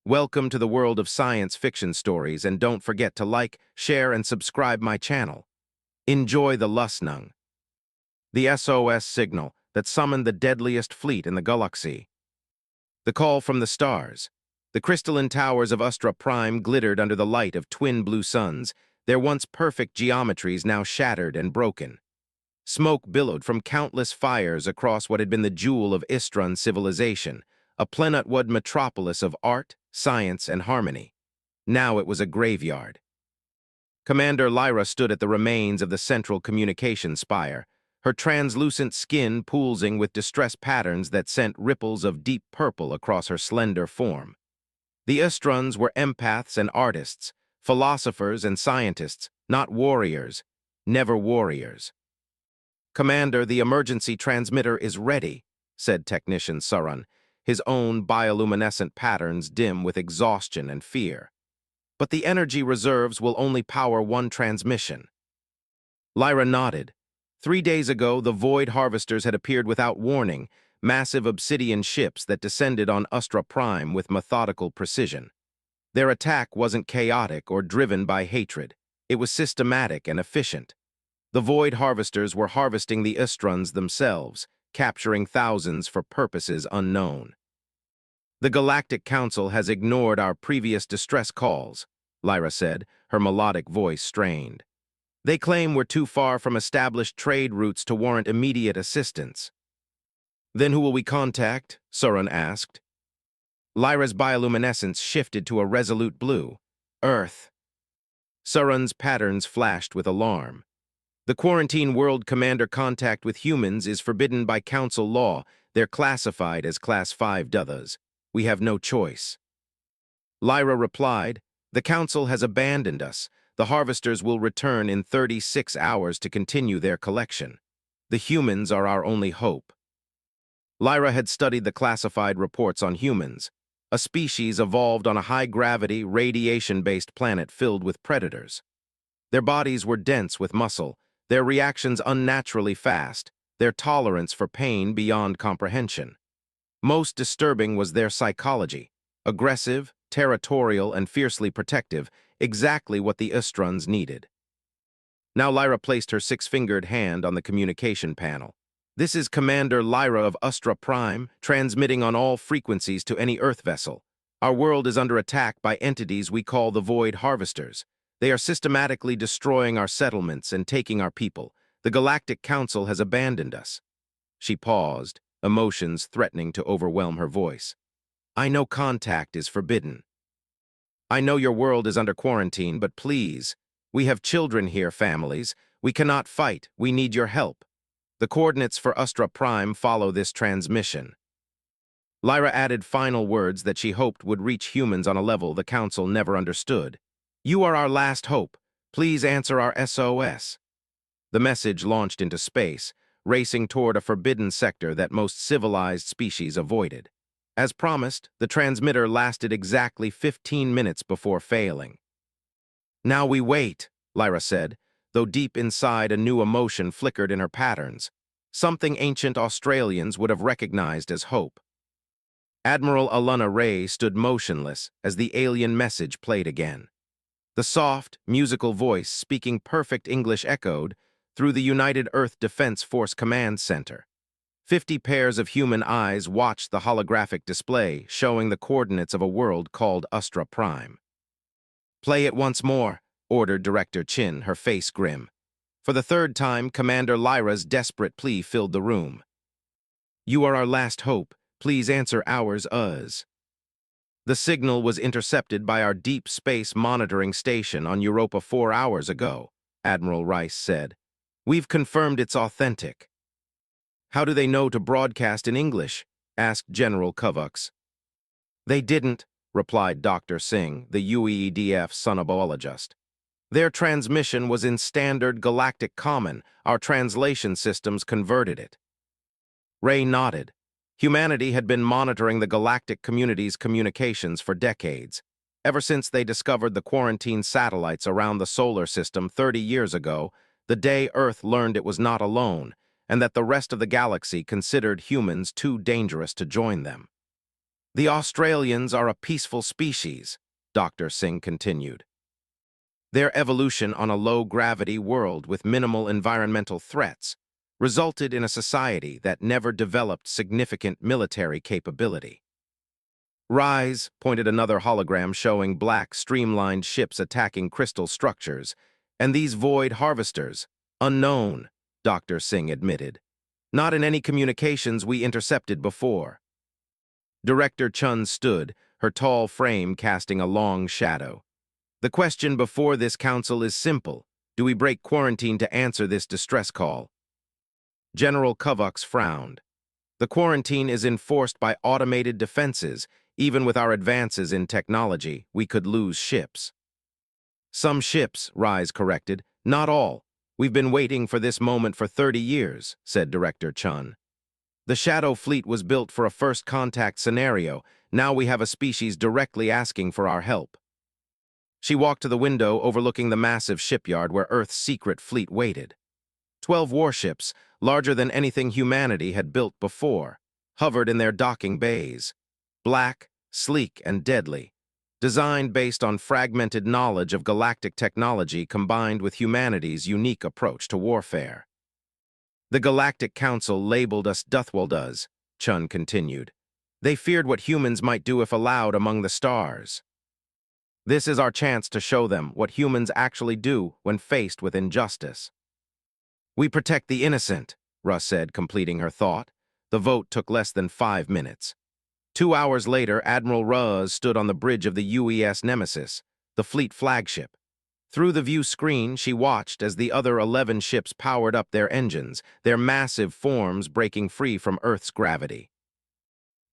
Welcome to the world of science fiction stories, and don't forget to like, share, and subscribe my channel. Enjoy the Lusnung, the SOS signal that summoned the deadliest fleet in the galaxy. The call from the stars. The crystalline towers of Astra Prime glittered under the light of twin blue suns, their once perfect geometries now shattered and broken. Smoke billowed from countless fires across what had been the jewel of Istran civilization, a plenutwood metropolis of art, science, and harmony. Now it was a graveyard. Commander Lyra stood at the remains of the central communication spire, her translucent skin pulsing with distress patterns that sent ripples of deep purple across her slender form. The Istrans were empaths and artists, philosophers and scientists, not warriors, never warriors. "Commander, the emergency transmitter is ready," said Technician Surran, his own bioluminescent patterns dim with exhaustion and fear. "But the energy reserves will only power one transmission." Lyra nodded. 3 days ago, the Void Harvesters had appeared without warning, massive obsidian ships that descended on Astra Prime with methodical precision. Their attack wasn't chaotic or driven by hatred. It was systematic and efficient. The Void Harvesters were harvesting the Istrans themselves, capturing thousands for purposes unknown. "The Galactic Council has ignored our previous distress calls," Lyra said, her melodic voice strained. "They claim we're too far from established trade routes to warrant immediate assistance." "Then who will we contact?" Surran asked. Lyra's bioluminescence shifted to a resolute blue. "Earth." Surran's patterns flashed with alarm. "The Quarantine World Commander contact with humans is forbidden by Council law. They're classified as Class 5 Duthas. We have no choice." Lyra replied, "The Council has abandoned us. The Harvesters will return in 36 hours to continue their collection. The humans are our only hope." Lyra had studied the classified reports on humans, a species evolved on a high-gravity, radiation-based planet filled with predators. Their bodies were dense with muscle, their reactions unnaturally fast, their tolerance for pain beyond comprehension. Most disturbing was their psychology, aggressive, territorial, and fiercely protective, exactly what the Istrans needed. Now Lyra placed her six-fingered hand on the communication panel. "This is Commander Lyra of Astra Prime, transmitting on all frequencies to any Earth vessel. Our world is under attack by entities we call the Void Harvesters. They are systematically destroying our settlements and taking our people. The Galactic Council has abandoned us." She paused, emotions threatening to overwhelm her voice. "I know contact is forbidden. I know your world is under quarantine, but please, we have children here, families. We cannot fight. We need your help. The coordinates for Astra Prime follow this transmission." Lyra added final words that she hoped would reach humans on a level the Council never understood. "You are our last hope. Please answer our SOS." The message launched into space, racing toward a forbidden sector that most civilized species avoided. As promised, the transmitter lasted exactly 15 minutes before failing. "Now we wait," Lyra said, though deep inside a new emotion flickered in her patterns, something ancient Australians would have recognized as hope. Admiral Aluna Ray stood motionless as the alien message played again. The soft, musical voice speaking perfect English echoed through the United Earth Defense Force Command Center. 50 pairs of human eyes watched the holographic display showing the coordinates of a world called Astra Prime. "Play it once more," ordered Director Chin, her face grim. For the third time, Commander Lyra's desperate plea filled the room. "You are our last hope. Please answer ours, us." The signal was intercepted by our deep space monitoring station on Europa 4 hours ago, Admiral Rice said. "We've confirmed it's authentic." "How do they know to broadcast in English?" asked General Kovacs. "They didn't," replied Dr. Singh, the UEDF sonobiologist. "Their transmission was in standard galactic common. Our translation systems converted it." Ray nodded. Humanity had been monitoring the galactic community's communications for decades, ever since they discovered the quarantine satellites around the solar system 30 years ago, the day Earth learned it was not alone, and that the rest of the galaxy considered humans too dangerous to join them. The Australians are a peaceful species, Dr. Singh continued. Their evolution on a low-gravity world with minimal environmental threats resulted in a society that never developed significant military capability. Rise pointed another hologram showing black, streamlined ships attacking crystal structures, and these void harvesters, unknown, Dr. Singh admitted. Not in any communications we intercepted before. Director Chun stood, her tall frame casting a long shadow. The question before this council is simple. Do we break quarantine to answer this distress call? General Kovacs frowned. The quarantine is enforced by automated defenses. Even with our advances in technology, we could lose ships. Some ships, Rise corrected. Not all. We've been waiting for this moment for 30 years, said Director Chun. The Shadow Fleet was built for a first contact scenario. Now we have a species directly asking for our help. She walked to the window overlooking the massive shipyard where Earth's secret fleet waited. 12 warships, larger than anything humanity had built before, hovered in their docking bays. Black, sleek, and deadly, designed based on fragmented knowledge of galactic technology combined with humanity's unique approach to warfare. The Galactic Council labeled us Duthwaldas, Chun continued. They feared what humans might do if allowed among the stars. This is our chance to show them what humans actually do when faced with injustice. We protect the innocent, Russ said, completing her thought. The vote took less than 5 minutes. 2 hours later, Admiral Russ stood on the bridge of the UES Nemesis, the fleet flagship. Through the view screen, she watched as the other 11 ships powered up their engines, their massive forms breaking free from Earth's gravity.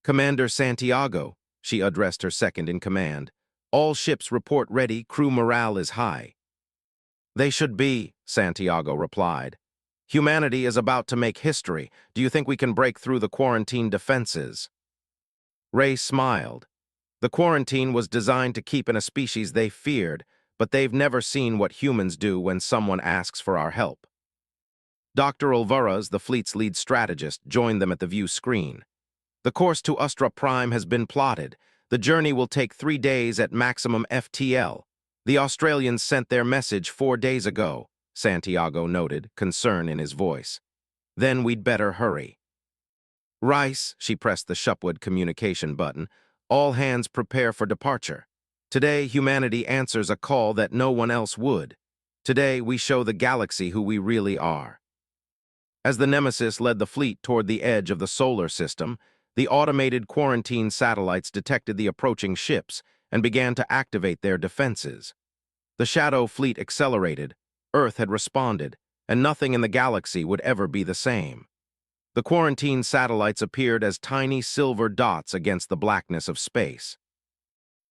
Commander Santiago, she addressed her second-in-command. All ships report ready, crew morale is high. They should be, Santiago replied. Humanity is about to make history. Do you think we can break through the quarantine defenses? Ray smiled. The quarantine was designed to keep in a species they feared, but they've never seen what humans do when someone asks for our help. Dr. Olvaras, the fleet's lead strategist, joined them at the view screen. The course to Ustra Prime has been plotted. The journey will take 3 days at maximum FTL. The Australians sent their message 4 days ago, Santiago noted, concern in his voice. Then we'd better hurry. Rice, she pressed the Shupwood communication button. All hands prepare for departure. Today, humanity answers a call that no one else would. Today, we show the galaxy who we really are. As the Nemesis led the fleet toward the edge of the solar system, the automated quarantine satellites detected the approaching ships and began to activate their defenses. The Shadow Fleet accelerated, Earth had responded, and nothing in the galaxy would ever be the same. The quarantine satellites appeared as tiny silver dots against the blackness of space.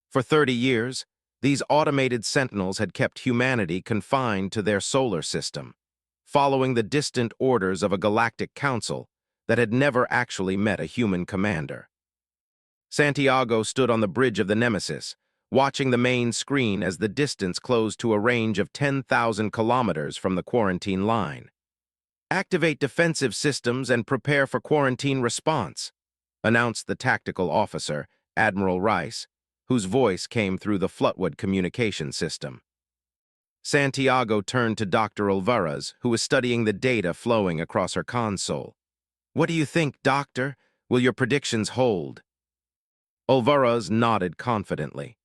For 30 years, these automated sentinels had kept humanity confined to their solar system, following the distant orders of a galactic council that had never actually met a human commander. Santiago stood on the bridge of the Nemesis, watching the main screen as the distance closed to a range of 10,000 kilometers from the quarantine line. Activate defensive systems and prepare for quarantine response, announced the tactical officer, Admiral Rice, whose voice came through the Flutwood communication system. Santiago turned to Dr. Olvaras, who was studying the data flowing across her console. What do you think, Doctor? Will your predictions hold? Olvaras nodded confidently.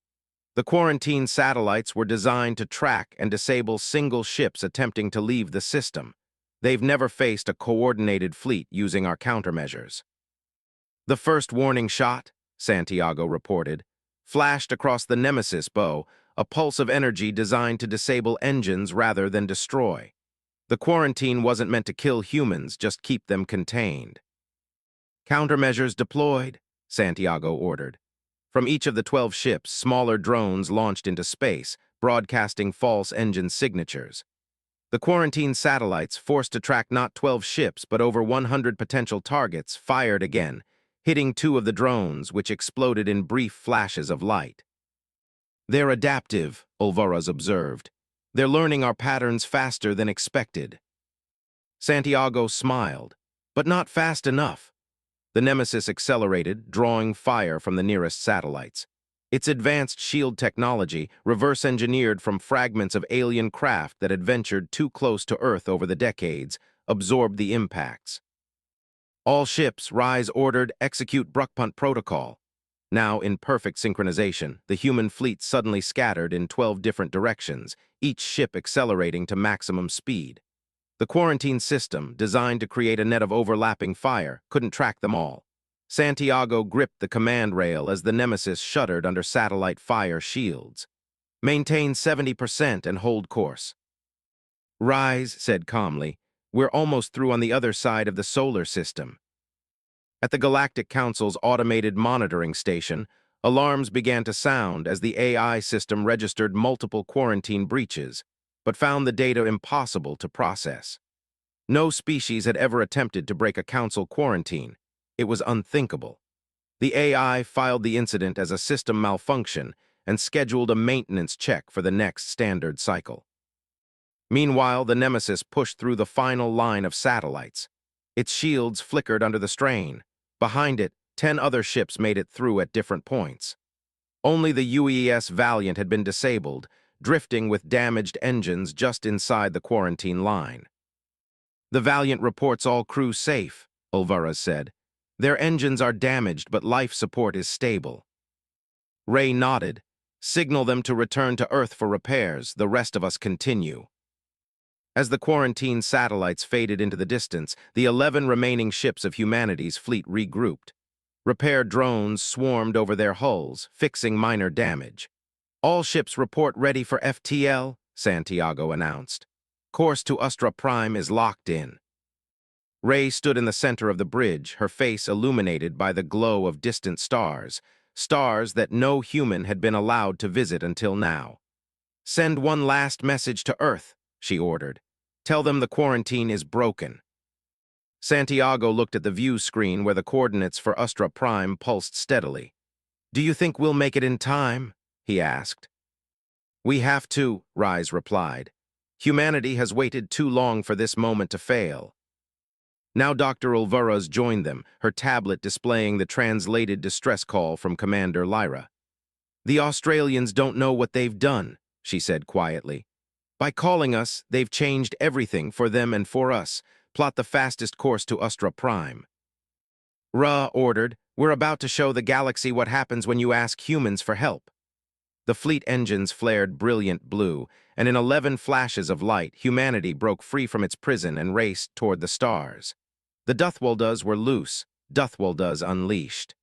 The quarantine satellites were designed to track and disable single ships attempting to leave the system. They've never faced a coordinated fleet using our countermeasures. The first warning shot, Santiago reported, flashed across the Nemesis bow, a pulse of energy designed to disable engines rather than destroy. The quarantine wasn't meant to kill humans, just keep them contained. Countermeasures deployed, Santiago ordered. From each of the 12 ships, smaller drones launched into space, broadcasting false engine signatures. The quarantine satellites, forced to track not 12 ships but over 100 potential targets, fired again, hitting 2 of the drones, which exploded in brief flashes of light. They're adaptive, Olvaras observed. They're learning our patterns faster than expected. Santiago smiled, but not fast enough. The Nemesis accelerated, drawing fire from the nearest satellites. Its advanced shield technology, reverse-engineered from fragments of alien craft that had ventured too close to Earth over the decades, absorbed the impacts. All ships, rise ordered, execute Bruckpunt protocol. Now, in perfect synchronization, the human fleet suddenly scattered in 12 different directions, each ship accelerating to maximum speed. The quarantine system, designed to create a net of overlapping fire, couldn't track them all. Santiago gripped the command rail as the Nemesis shuddered under satellite fire shields. Maintain 70% and hold course. Rise said calmly, we're almost through on the other side of the solar system. At the Galactic Council's automated monitoring station, alarms began to sound as the AI system registered multiple quarantine breaches, but found the data impossible to process. No species had ever attempted to break a council quarantine. It was unthinkable. The AI filed the incident as a system malfunction and scheduled a maintenance check for the next standard cycle. Meanwhile, the Nemesis pushed through the final line of satellites. Its shields flickered under the strain. Behind it, 10 other ships made it through at different points. Only the UES Valiant had been disabled, drifting with damaged engines just inside the quarantine line. The Valiant reports all crew safe, Ulvaras said. Their engines are damaged, but life support is stable. Ray nodded. Signal them to return to Earth for repairs. The rest of us continue. As the quarantine satellites faded into the distance, the 11 remaining ships of humanity's fleet regrouped. Repair drones swarmed over their hulls, fixing minor damage. All ships report ready for FTL, Santiago announced. Course to Astra Prime is locked in. Ray stood in the center of the bridge, her face illuminated by the glow of distant stars, stars that no human had been allowed to visit until now. Send one last message to Earth, she ordered. Tell them the quarantine is broken. Santiago looked at the view screen where the coordinates for Astra Prime pulsed steadily. Do you think we'll make it in time? He asked. We have to, Rise replied. Humanity has waited too long for this moment to fail. Now Dr. Ulvaras joined them, her tablet displaying the translated distress call from Commander Lyra. The Australians don't know what they've done, she said quietly. By calling us, they've changed everything for them and for us. Plot the fastest course to Astra Prime. Ra ordered, we're about to show the galaxy what happens when you ask humans for help. The fleet engines flared brilliant blue, and in 11 flashes of light, humanity broke free from its prison and raced toward the stars. The Duthwaldas were loose, Duthwaldas unleashed.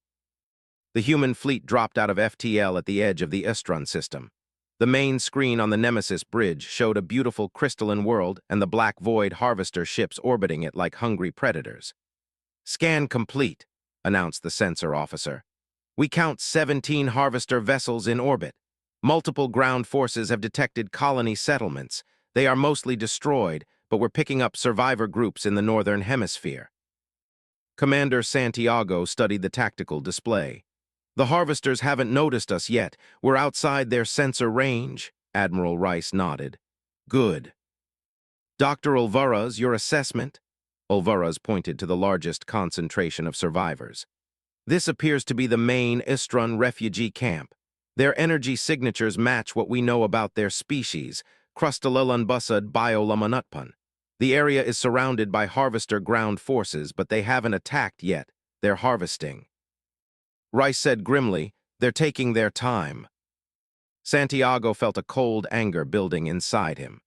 The human fleet dropped out of FTL at the edge of the Istron system. The main screen on the Nemesis bridge showed a beautiful crystalline world and the Black Void harvester ships orbiting it like hungry predators. Scan complete, announced the sensor officer. We count 17 harvester vessels in orbit. Multiple ground forces have detected colony settlements. They are mostly destroyed, but we're picking up survivor groups in the northern hemisphere. Commander Santiago studied the tactical display. The harvesters haven't noticed us yet. We're outside their sensor range, Admiral Rice nodded. Good. Dr. Ulvaras, your assessment? Ulvaras pointed to the largest concentration of survivors. This appears to be the main Istron refugee camp. Their energy signatures match what we know about their species, Crustalalanbusad biolamanutpan. The area is surrounded by harvester ground forces, but they haven't attacked yet. They're harvesting. Rice said grimly, they're taking their time. Santiago felt a cold anger building inside him.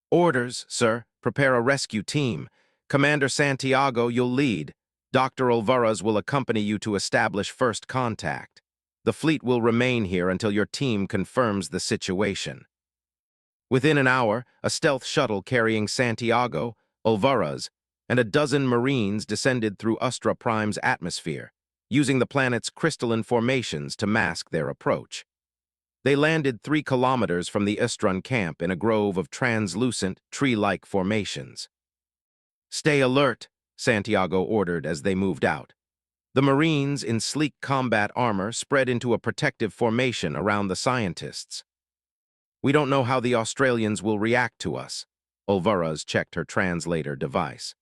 Orders, sir. Prepare a rescue team. Commander Santiago, you'll lead. Dr. Ulvaras will accompany you to establish first contact. The fleet will remain here until your team confirms the situation. Within an hour, a stealth shuttle carrying Santiago, Ulvaras, and a dozen Marines descended through Astra Prime's atmosphere, using the planet's crystalline formations to mask their approach. They landed 3 kilometers from the Istron camp in a grove of translucent, tree-like formations. Stay alert, Santiago ordered as they moved out. The Marines in sleek combat armor spread into a protective formation around the scientists. We don't know how the Australians will react to us. Ulvaras checked her translator device.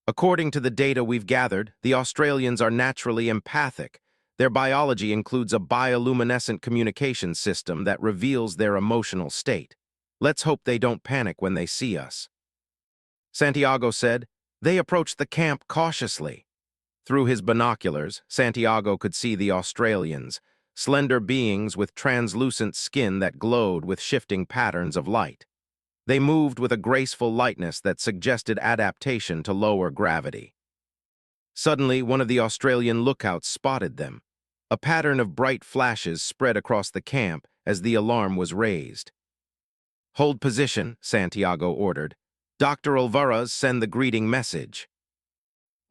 According to the data we've gathered, the Australians are naturally empathic. Their biology includes a bioluminescent communication system that reveals their emotional state. Let's hope they don't panic when they see us. Santiago said. They approached the camp cautiously. Through his binoculars, Santiago could see the Australians, slender beings with translucent skin that glowed with shifting patterns of light. They moved with a graceful lightness that suggested adaptation to lower gravity. Suddenly, one of the Australian lookouts spotted them. A pattern of bright flashes spread across the camp as the alarm was raised. "Hold position," Santiago ordered. "Dr. Alvarez, send the greeting message."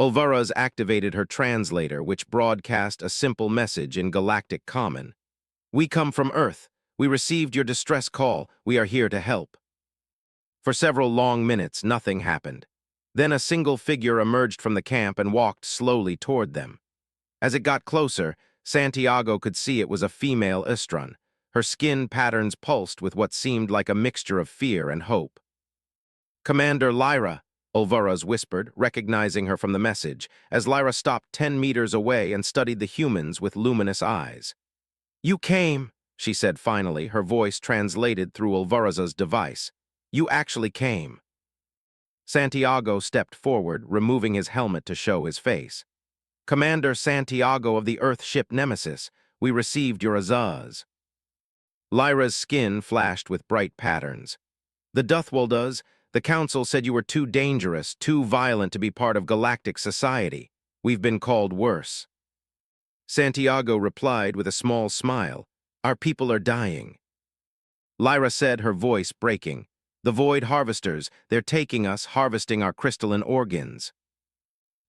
Alvarez activated her translator, which broadcast a simple message in Galactic Common. "We come from Earth. We received your distress call. We are here to help." For several long minutes, nothing happened. Then a single figure emerged from the camp and walked slowly toward them. As it got closer, Santiago could see it was a female Istron. Her skin patterns pulsed with what seemed like a mixture of fear and hope. "Commander Lyra," Alvarez whispered, recognizing her from the message, as Lyra stopped 10 meters away and studied the humans with luminous eyes. "You came," she said finally, her voice translated through Alvarez's device. "You actually came." Santiago stepped forward, removing his helmet to show his face. "Commander Santiago of the Earth ship Nemesis, we received your azaz." Lyra's skin flashed with bright patterns. "The Duthwaldas, the Council said you were too dangerous, too violent to be part of galactic society. We've been called worse." Santiago replied with a small smile. "Our people are dying." Lyra said, her voice breaking. "The Void Harvesters, they're taking us, harvesting our crystalline organs."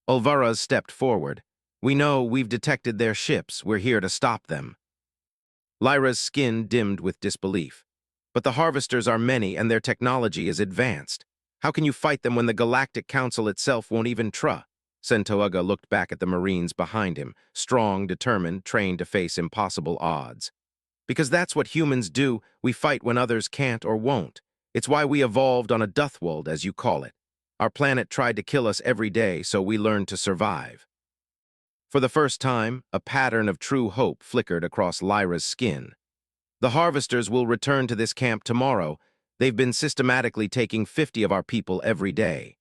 Alvarez stepped forward. "We know, we've detected their ships. We're here to stop them." Lyra's skin dimmed with disbelief. "But the Harvesters are many and their technology is advanced. How can you fight them when the Galactic Council itself won't even try?" Santiago looked back at the Marines behind him, strong, determined, trained to face impossible odds. "Because that's what humans do. We fight when others can't or won't. It's why we evolved on a Duthwald, as you call it. Our planet tried to kill us every day, so we learned to survive." For the first time, a pattern of true hope flickered across Lyra's skin. "The Harvesters will return to this camp tomorrow. They've been systematically taking 50 of our people every day."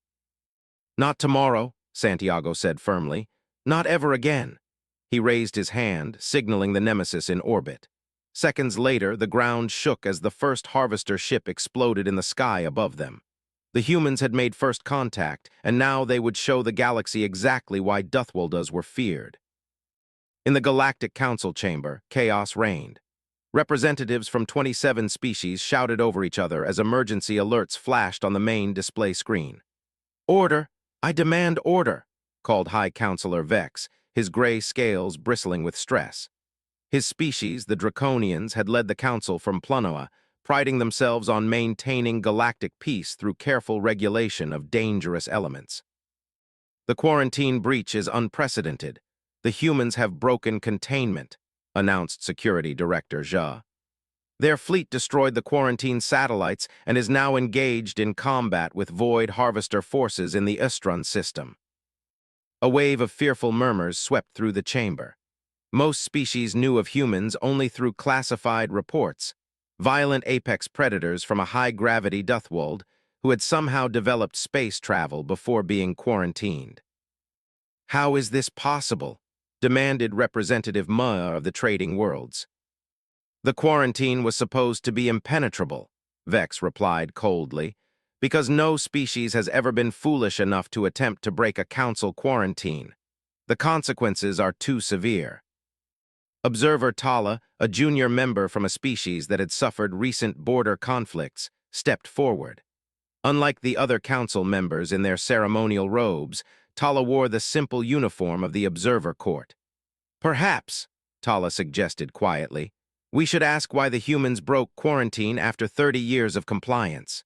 "Not tomorrow," Santiago said firmly. "Not ever again." He raised his hand, signaling the Nemesis in orbit. Seconds later, the ground shook as the first Harvester ship exploded in the sky above them. The humans had made first contact, and now they would show the galaxy exactly why Duthwaldas were feared. In the Galactic Council chamber, chaos reigned. Representatives from 27 species shouted over each other as emergency alerts flashed on the main display screen. "Order! I demand order!" called High Counselor Vex, his gray scales bristling with stress. His species, the Draconians, had led the Council from Plunoa, priding themselves on maintaining galactic peace through careful regulation of dangerous elements. "The quarantine breach is unprecedented. The humans have broken containment," announced Security Director Zha. "Their fleet destroyed the quarantine satellites and is now engaged in combat with Void Harvester forces in the Istron system." A wave of fearful murmurs swept through the chamber. Most species knew of humans only through classified reports, violent apex predators from a high-gravity Duthwald who had somehow developed space travel before being quarantined. "How is this possible?" demanded Representative Ma of the Trading Worlds. "The quarantine was supposed to be impenetrable," Vex replied coldly, "because no species has ever been foolish enough to attempt to break a council quarantine. The consequences are too severe." Observer Tala, a junior member from a species that had suffered recent border conflicts, stepped forward. Unlike the other council members in their ceremonial robes, Tala wore the simple uniform of the Observer Court. "Perhaps," Tala suggested quietly, "we should ask why the humans broke quarantine after 30 years of compliance."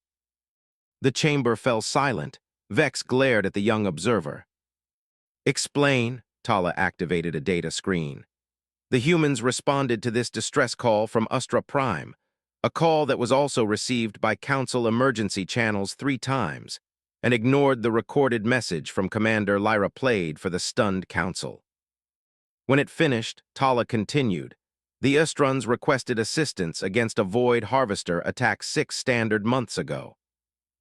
The chamber fell silent. Vex glared at the young observer. "Explain," Tala activated a data screen. "The humans responded to this distress call from Ustra Prime, a call that was also received by Council emergency channels 3 times. and ignored the recorded message from Commander Lyra played for the stunned council. When it finished, Tala continued. The Ustrons requested assistance against a void harvester attack 6 standard months ago.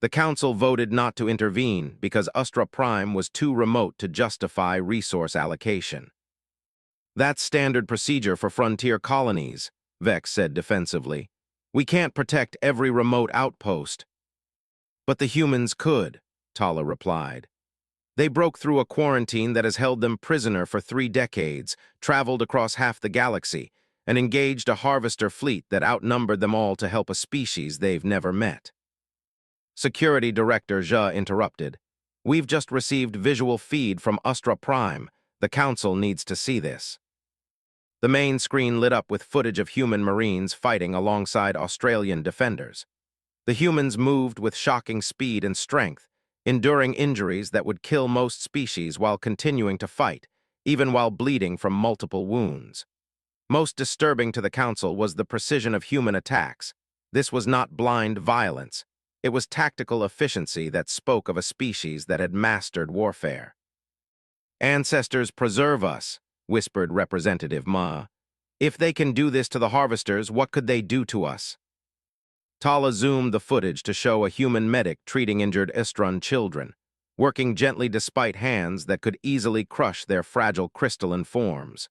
The council voted not to intervene because Ustra Prime was too remote to justify resource allocation. That's standard procedure for frontier colonies, Vex said defensively. We can't protect every remote outpost. But the humans could, Tala replied. They broke through a quarantine that has held them prisoner for 3 decades, traveled across half the galaxy, and engaged a harvester fleet that outnumbered them all to help a species they've never met. Security Director Zhe interrupted. We've just received visual feed from Ustra Prime. The Council needs to see this. The main screen lit up with footage of human Marines fighting alongside Australian defenders. The humans moved with shocking speed and strength, enduring injuries that would kill most species while continuing to fight, even while bleeding from multiple wounds. Most disturbing to the Council was the precision of human attacks. This was not blind violence. It was tactical efficiency that spoke of a species that had mastered warfare. "Ancestors preserve us," whispered Representative Ma. "If they can do this to the harvesters, what could they do to us?" Tala zoomed the footage to show a human medic treating injured Istron children, working gently despite hands that could easily crush their fragile crystalline forms.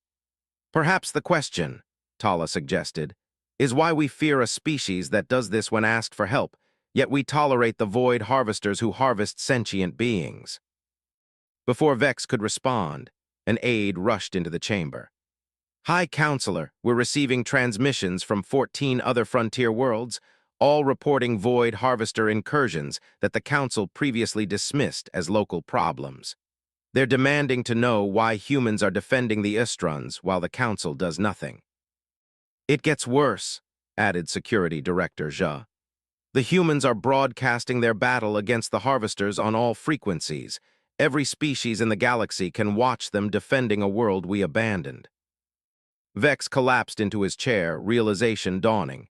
"Perhaps the question," Tala suggested, "is why we fear a species that does this when asked for help, yet we tolerate the void harvesters who harvest sentient beings." Before Vex could respond, an aide rushed into the chamber. "High Counselor, we're receiving transmissions from 14 other frontier worlds, all reporting void harvester incursions that the Council previously dismissed as local problems. They're demanding to know why humans are defending the Istrons while the Council does nothing." "It gets worse," added Security Director Zhe. "The humans are broadcasting their battle against the harvesters on all frequencies. Every species in the galaxy can watch them defending a world we abandoned." Vex collapsed into his chair, realization dawning.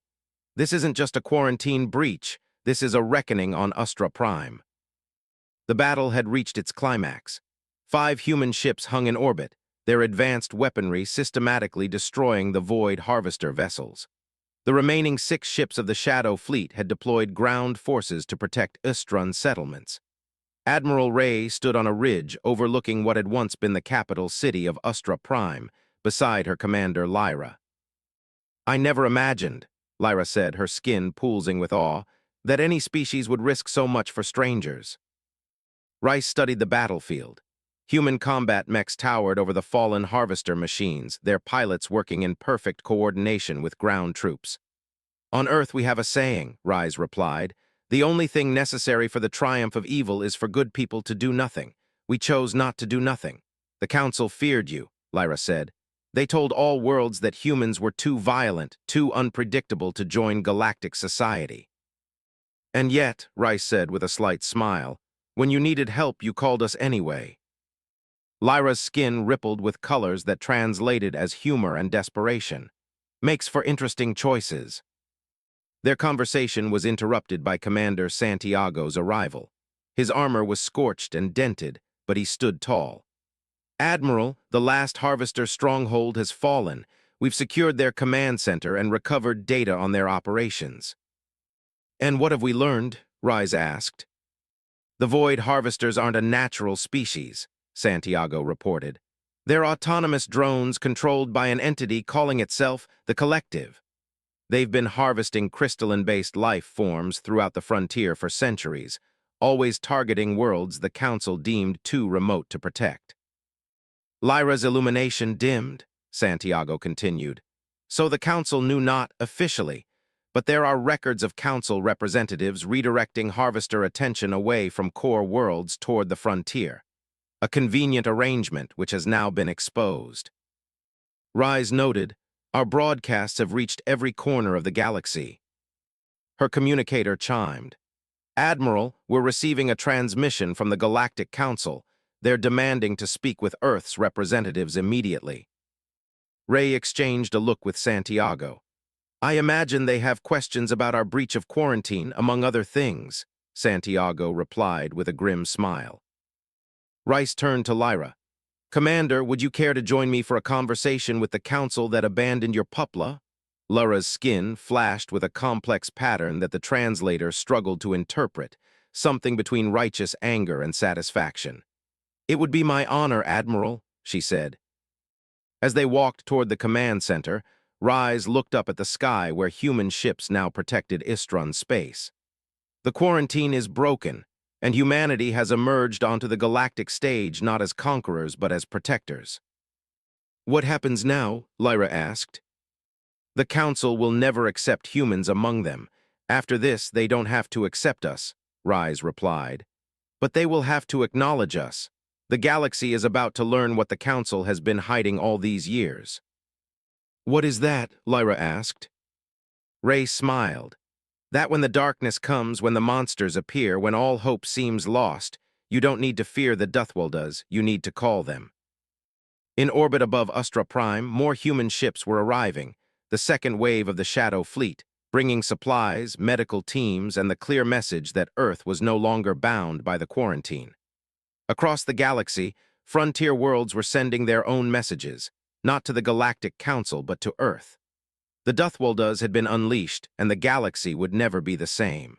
This isn't just a quarantine breach, this is a reckoning on Ustra Prime. The battle had reached its climax. 5 human ships hung in orbit, their advanced weaponry systematically destroying the void harvester vessels. The remaining 6 ships of the Shadow Fleet had deployed ground forces to protect Ustron settlements. Admiral Ray stood on a ridge overlooking what had once been the capital city of Ustra Prime, beside her commander Lyra. "I never imagined," Lyra said, her skin pulsing with awe, "that any species would risk so much for strangers." Rice studied the battlefield. Human combat mechs towered over the fallen harvester machines, their pilots working in perfect coordination with ground troops. "On Earth we have a saying," Rise replied. "The only thing necessary for the triumph of evil is for good people to do nothing. We chose not to do nothing. The Council feared you," Lyra said. "They told all worlds that humans were too violent, too unpredictable to join galactic society." "And yet," Rice said with a slight smile, "when you needed help you called us anyway." Lyra's skin rippled with colors that translated as humor and desperation. "Makes for interesting choices." Their conversation was interrupted by Commander Santiago's arrival. His armor was scorched and dented, but he stood tall. "Admiral, the last harvester stronghold has fallen. We've secured their command center and recovered data on their operations." "And what have we learned?" Rise asked. "The void harvesters aren't a natural species," Santiago reported. "They're autonomous drones controlled by an entity calling itself the Collective. They've been harvesting crystalline-based life forms throughout the frontier for centuries, always targeting worlds the Council deemed too remote to protect." Lyra's illumination dimmed, Santiago continued. "So the Council knew not officially, but there are records of Council representatives redirecting harvester attention away from core worlds toward the frontier. A convenient arrangement which has now been exposed." Rise noted, "Our broadcasts have reached every corner of the galaxy." Her communicator chimed. "Admiral, we're receiving a transmission from the Galactic Council. They're demanding to speak with Earth's representatives immediately." Ray exchanged a look with Santiago. "I imagine they have questions about our breach of quarantine, among other things." Santiago replied with a grim smile. Rice turned to Lyra. Commander, would you care to join me for a conversation with the council that abandoned your pupla? Lyra's skin flashed with a complex pattern that the translator struggled to interpret, something between righteous anger and satisfaction. It would be my honor, Admiral, she said. As they walked toward the command center, Rise looked up at the sky where human ships now protected Istron's space. The quarantine is broken, and humanity has emerged onto the galactic stage not as conquerors but as protectors. What happens now? Lyra asked. The Council will never accept humans among them. After this, they don't have to accept us, Rise replied. But they will have to acknowledge us. The galaxy is about to learn what the Council has been hiding all these years. What is that? Lyra asked. Ray smiled. That when the darkness comes, when the monsters appear, when all hope seems lost, you don't need to fear the Duthwaldas, you need to call them. In orbit above Ustra Prime, more human ships were arriving, the second wave of the Shadow Fleet, bringing supplies, medical teams, and the clear message that Earth was no longer bound by the quarantine. Across the galaxy, frontier worlds were sending their own messages, not to the Galactic Council but to Earth. The Duthwaldas had been unleashed, and the galaxy would never be the same.